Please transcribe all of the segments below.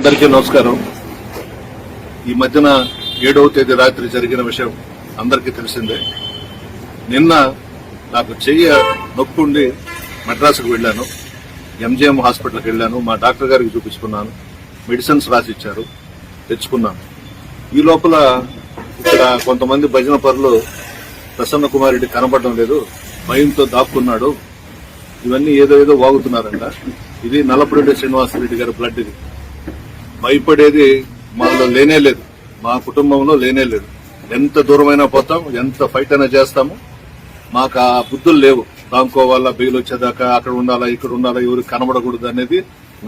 అందరికీ నమస్కారం. ఈ మధ్యన 7వ తేదీ రాత్రి జరిగిన విషయం అందరికీ తెలిసిందే. నిన్న నాకు చెయ్యి నొప్పుండి మద్రాసుకు వెళ్ళాను. ఎంజిఎం హాస్పిటల్కి వెళ్ళాను. మా డాక్టర్ గారికి చూపించుకున్నాను. మెడిసిన్స్ రాసిచ్చారు, తెచ్చుకున్నాను. ఈ లోపల ఇక్కడ కొంతమంది భజన పరులు ప్రసన్న కుమార్ రెడ్డి కనబడడం లేదు, భయంతో దాక్కున్నాడు, ఇవన్నీ ఏదో వాగుతున్నారంట. ఇది నల్లపురెడ్డి శ్రీనివాసరెడ్డి గారి బ్లడ్. ఇది భయపడేది మాలో లేనే లేదు, మా కుటుంబంలో లేనే లేదు. ఎంత దూరమైనా పోతాం, ఎంత ఫైట్ అయినా చేస్తాము. మాకు ఆ బుద్ధులు లేవు. దాంకోవాలా, బెయిల్ వచ్చేదాకా అక్కడ ఉండాలా, ఇక్కడ ఉండాలా, ఎవరికి కనబడకూడదు అనేది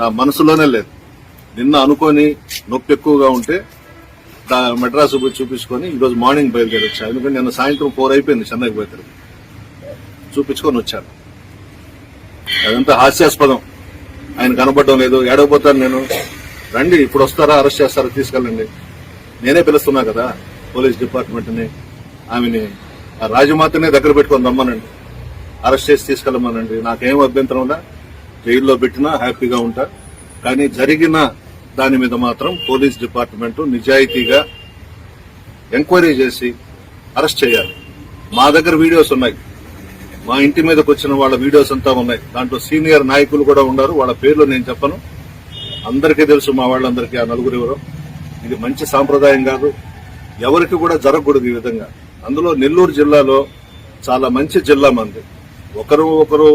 నా మనసులోనే లేదు. నిన్న అనుకొని నొప్పి ఎక్కువగా ఉంటే మెడ్రాసు పోయి చూపించుకొని ఈరోజు మార్నింగ్ బయలుదేరి వచ్చాను. ఎందుకంటే నిన్న సాయంత్రం 4 అయిపోయింది చెన్నైకి పోయి చూపించుకొని వచ్చాను. అదంతా హాస్యాస్పదం. ఆయన కనబడడం లేదు, ఏడవపోతాను నేను. రండి, ఇప్పుడు వస్తారా, అరెస్ట్ చేస్తారా, తీసుకెళ్ళండి. నేనే పిలుస్తున్నా కదా పోలీస్ డిపార్ట్మెంట్ ని, ఆమెని ఆ రాజమాతనే దగ్గర పెట్టుకొని రమ్మనండి, అరెస్ట్ చేసి తీసుకెళ్ళమనండి. నాకేం అభ్యంతరం ఉందా, జైల్లో పెట్టినా హ్యాపీగా ఉంటా. కానీ జరిగిన దాని మీద మాత్రం పోలీస్ డిపార్ట్మెంట్ నిజాయితీగా ఎంక్వైరీ చేసి అరెస్ట్ చేయాలి. మా దగ్గర వీడియోస్ ఉన్నాయి, మా ఇంటి మీదకి వచ్చిన వాళ్ళ వీడియోస్ అంతా ఉన్నాయి. దాంట్లో సీనియర్ నాయకులు కూడా ఉన్నారు. వాళ్ళ పేర్లు నేను చెప్పను, అందరికీ తెలుసు మా వాళ్ళందరికీ. ఆ నలుగురు ఎవరో. ఇది మంచి సాంప్రదాయం కాదు, ఎవరికి కూడా జరగకూడదు ఈ విధంగా. అందులో నెల్లూరు జిల్లాలో చాలా మంచి జిల్లా మంది. ఒకరు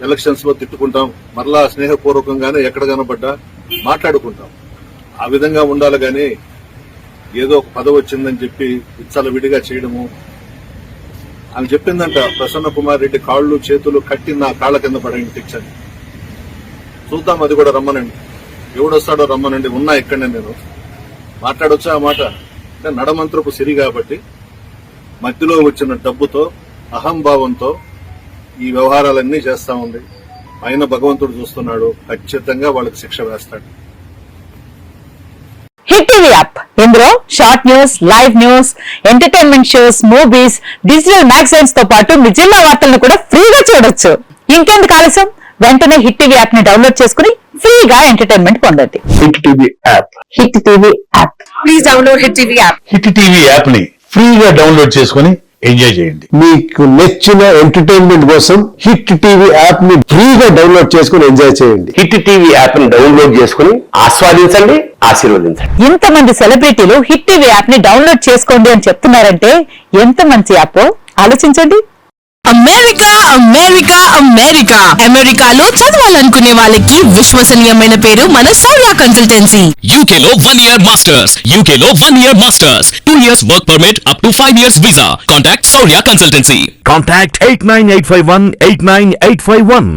ఎలక్షన్స్ లో తిట్టుకుంటాం, మరలా స్నేహపూర్వకంగానే ఎక్కడ కనబడ్డా మాట్లాడుకుంటాం. ఆ విధంగా ఉండాలి. గాని ఏదో ఒక పదవి వచ్చిందని చెప్పి ఇచ్చల విడిగా చేయడము. ఆమె చెప్పిందంట, ప్రసన్న కుమార్ రెడ్డి కాళ్ళు చేతులు కట్టి నా కాళ్ల కింద పడండి శిక్షని. చూద్దాం, అది కూడా రమ్మనండి. ఎవడొస్తాడో రమ్మనండి, ఉన్నా ఇక్కడనే నేను. మాట్లాడొచ్చా ఆ మాట? అంటే నడమంత్రపు సిరి కాబట్టి మధ్యలో వచ్చిన డబ్బుతో, అహంభావంతో ఈ వ్యవహారాలన్నీ చేస్తా ఉంది. పైన భగవంతుడు చూస్తున్నాడు, ఖచ్చితంగా వాళ్ళకి శిక్ష వేస్తాడు. హిట్ టీవీ యాప్, ఇందులో short news, live news, entertainment shows, movies, digital magazines తో పాటు మీ జిల్లా వార్తలను కూడా ఫ్రీగా చూడొచ్చు. ఇంకెందుకు ఆలస్యం, వెంటనే హిట్ టీవీ యాప్ ని డౌన్లోడ్ చేసుకుని ఫ్రీగా ఎంటర్టైన్మెంట్ పొందండి. Hit TV app, hit TV app, please download hit TV app. Hit TV app ని ఫ్రీగా డౌన్లోడ్ చేసుకుని ఎంజాయ్ చేయండి. మీకు నచ్చిన ఎంటర్టైన్మెంట్ కోసం హిట్ టీవీ యాప్ ని ఫ్రీగా డౌన్లోడ్ చేసుకుని ఎంజాయ్ చేయండి. హిట్ టీవీ యాప్ ని డౌన్లోడ్ చేసుకుని ఆస్వాదించండి, ఆశీర్వదించండి. ఇంతమంది సెలబ్రిటీలు హిట్ టీవీ యాప్ ని డౌన్లోడ్ చేసుకోండి అని చెప్తున్నారంటే ఎంత మంచి యాప్ ఆలోచించండి. అమెరికా అమెరికా అమెరికా అమెరికాలో చదవాలనుకునే వాళ్ళకి విశ్వసనీయమైన పేరు మన శౌర్య కన్సల్టెన్సీ. UK లో 1 year masters, UK లో 1 year masters, 2 years work permit up to 5 years visa. Contact Shaurya Consultancy. Contact 89851 89851.